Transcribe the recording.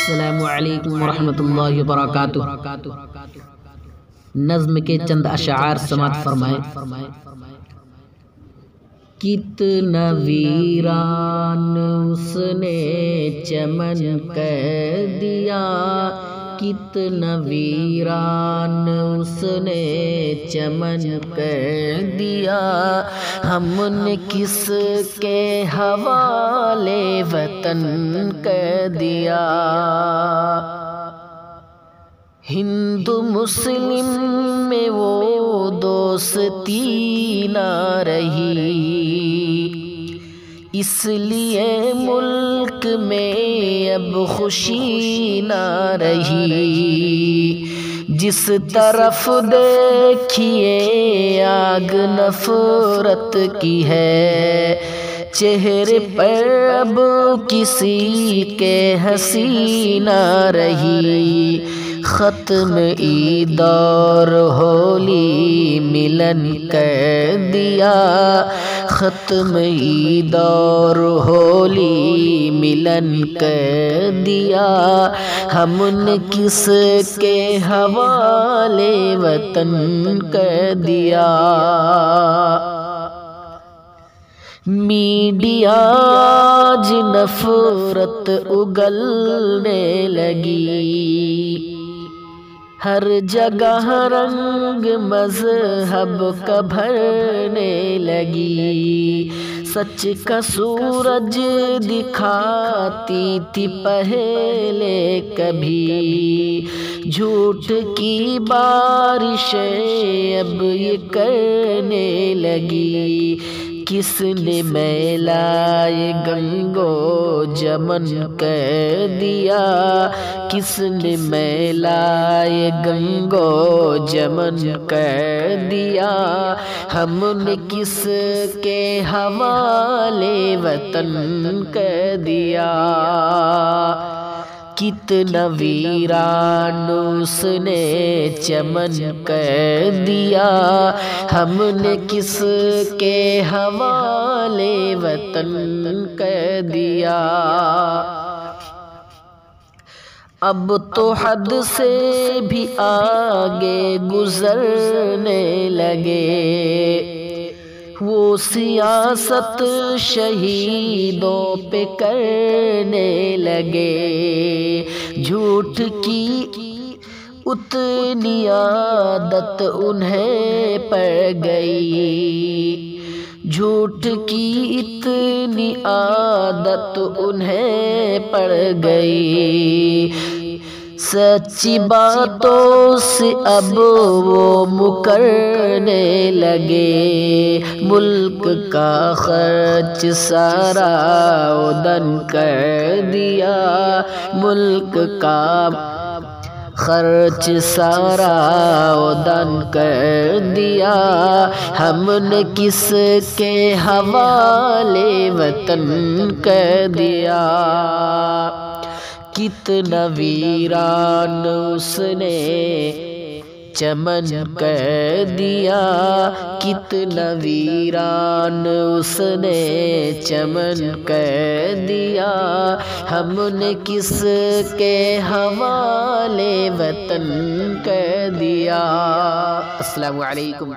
السلام علیکم ورحمۃ اللہ وبرکاتہ۔ نظم کے چند اشعار سماعت فرمائیں۔ کتنا ویران اس نے چمن کر دیا، کتنا ویران اس نے چمن کر دیا، ہم نے کس کے حوالے وطن کر دیا۔ ہندو مسلم میں وہ دوستی نہ رہی، اس لیے ملک میں اب خوشی نہ رہی۔ جس طرف دیکھیے آگ نفرت کی ہے، چہرے پر اب کسی کے ہنسی نہ رہی۔ ختم عید اور ہولی ملن کر دیا، ختم عید اور ہولی ملن کر دیا، ہم نے کس کے حوالے وطن کر دیا۔ میڈیا آج نفرت اگلنے لگی، ہر جگہ رنگ مذہب کا بھرنے لگی۔ سچ کا سورج دکھاتی تھی پہلے کبھی، جھوٹ کی بارشیں اب یہ کرنے لگی۔ کس نے میلائے گنگو جمن کر دیا، کس نے میلائے گنگو جمن کر دیا، ہم نے کس کے حوالے وطن کر دیا۔ کتنا ویران اس نے چمن کر دیا، ہم نے کس کے حوالے وطن کر دیا۔ اب تو حد سے بھی آگے گزرنے لگے، وہ سیاست شہیدوں پہ کرنے لگے۔ جھوٹ کی اتنی عادت انہیں پڑ گئی، جھوٹ کی اتنی عادت انہیں پڑ گئی۔ سچی باتوں سے اب وہ مکرنے لگے، ملک کا خرچ سارا ادن کر دیا، ملک کا خرچ سارا ادن کر دیا، ہم نے کس کے حوالے وطن کر دیا۔ کتنا ویران اس نے چمن کر دیا، کتنا ویران اس نے چمن کر دیا، ہم نے کس کے حوالے وطن کر دیا۔ السلام علیکم۔